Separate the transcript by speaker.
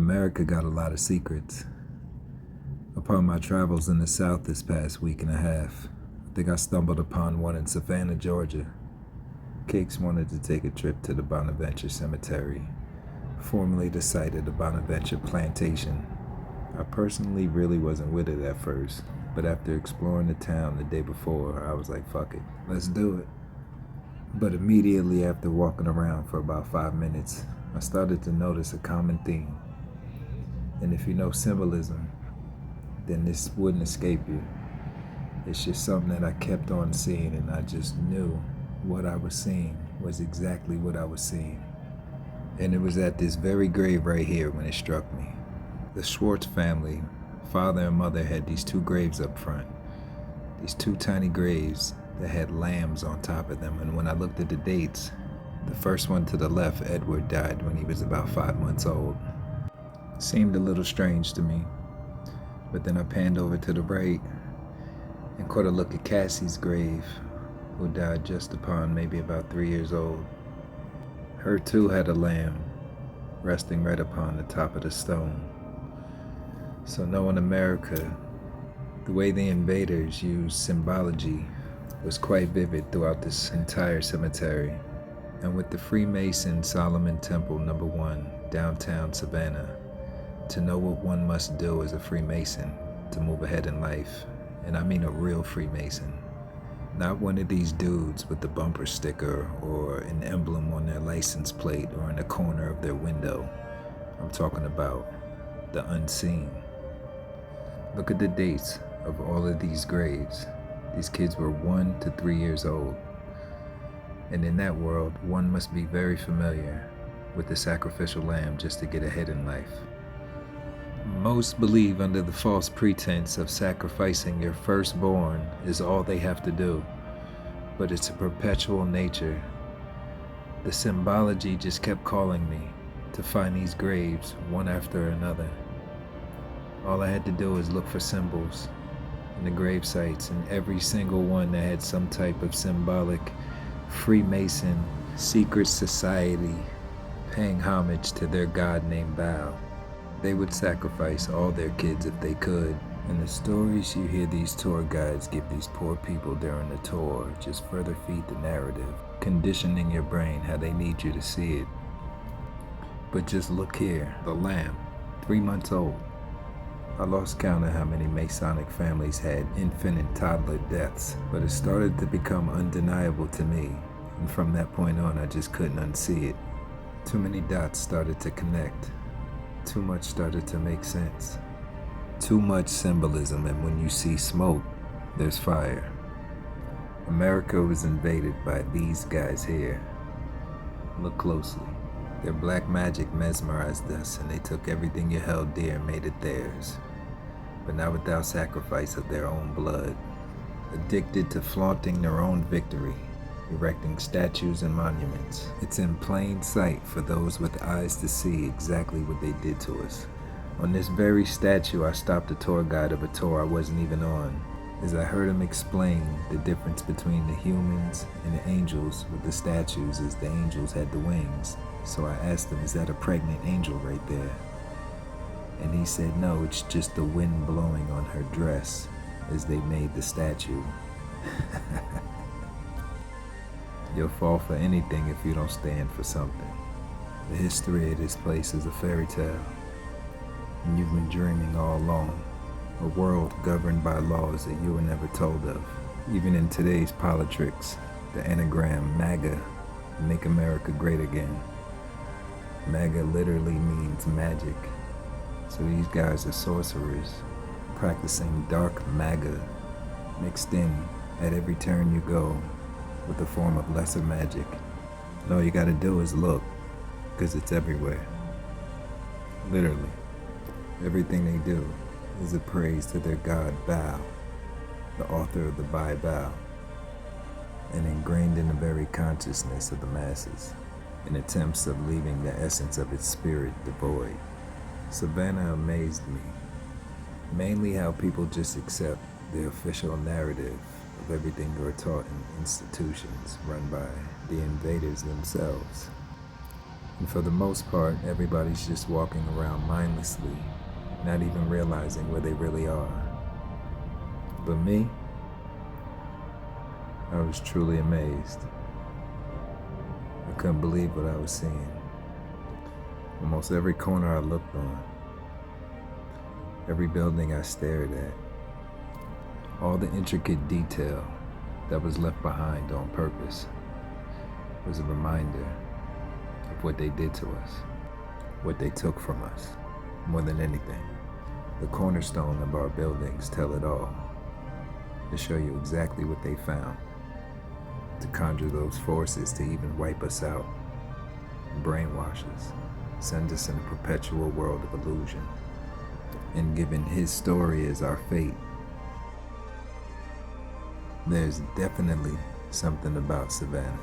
Speaker 1: America got a lot of secrets. Upon my travels in the South this past week and a half, I think I stumbled upon one in Savannah, Georgia. Cakes wanted to take a trip to the Bonaventure Cemetery, formerly the site of the Bonaventure Plantation. I personally really wasn't with it at first, but after exploring the town the day before, I was like, fuck it, let's do it. But immediately after walking around for about 5 minutes, I started to notice a common theme. And if you know symbolism, then this wouldn't escape you. It's just something that I kept on seeing, and I just knew what I was seeing was exactly what I was seeing. And it was at this very grave right here when it struck me. The Schwartz family, father and mother, had these two graves up front. These two tiny graves that had lambs on top of them. And when I looked at the dates, the first one to the left, Edward, died when he was about 5 months old. Seemed a little strange to me. But then I panned over to the right and caught a look at Cassie's grave, who died just upon maybe about 3 years old. Her too had a lamb resting right upon the top of the stone. So knowing America, the way the invaders used symbology was quite vivid throughout this entire cemetery. And with the Freemason Solomon Temple number 1, downtown Savannah, to know what one must do as a Freemason to move ahead in life, and I mean a real Freemason, not one of these dudes with the bumper sticker or an emblem on their license plate or in the corner of their window. I'm talking about the unseen. Look at the dates of all of these graves. These kids were 1 to 3 years old. And in that world, one must be very familiar with the sacrificial lamb just to get ahead in life. Most believe under the false pretense of sacrificing your firstborn is all they have to do, but it's a perpetual nature. The symbology just kept calling me to find these graves one after another. All I had to do was look for symbols in the grave sites, and every single one that had some type of symbolic Freemason secret society paying homage to their god named Baal. They would sacrifice all their kids if they could. And the stories you hear these tour guides give these poor people during the tour just further feed the narrative, conditioning your brain how they need you to see it. But just look here, the lamb, 3 months old. I lost count of how many Masonic families had infant toddler deaths, but it started to become undeniable to me. And from that point on, I just couldn't unsee it. Too many dots started to connect. Too much started to make sense. Too much symbolism, and when you see smoke, there's fire. America was invaded by these guys here. Look closely. Their black magic mesmerized us, and they took everything you held dear and made it theirs. But not without sacrifice of their own blood. Addicted to flaunting their own victory, erecting statues and monuments. It's in plain sight for those with eyes to see exactly what they did to us. On this very statue, I stopped the tour guide of a tour I wasn't even on, as I heard him explain the difference between the humans and the angels with the statues, as the angels had the wings. So I asked him, is that a pregnant angel right there? And he said, no, it's just the wind blowing on her dress as they made the statue. You'll fall for anything if you don't stand for something. The history of this place is a fairy tale, and you've been dreaming all along. A world governed by laws that you were never told of. Even in today's politics, the anagram MAGA, Make America Great Again. MAGA literally means magic. So these guys are sorcerers, practicing dark MAGA, mixed in at every turn you go, with a form of lesser magic. And all you gotta do is look, because it's everywhere. Literally, everything they do is a praise to their god Baal, the author of the Bible, and ingrained in the very consciousness of the masses, in attempts of leaving the essence of its spirit devoid. Savannah amazed me, mainly how people just accept the official narrative of everything you're taught in institutions run by the invaders themselves. And for the most part, everybody's just walking around mindlessly, not even realizing where they really are. But me, I was truly amazed. I couldn't believe what I was seeing. Almost every corner I looked on, every building I stared at, all the intricate detail that was left behind on purpose was a reminder of what they did to us, what they took from us. More than anything, the cornerstone of our buildings tell it all. They show you exactly what they found, to conjure those forces to even wipe us out, brainwash us, send us in a perpetual world of illusion. And given his story as our fate, there's definitely something about Savannah.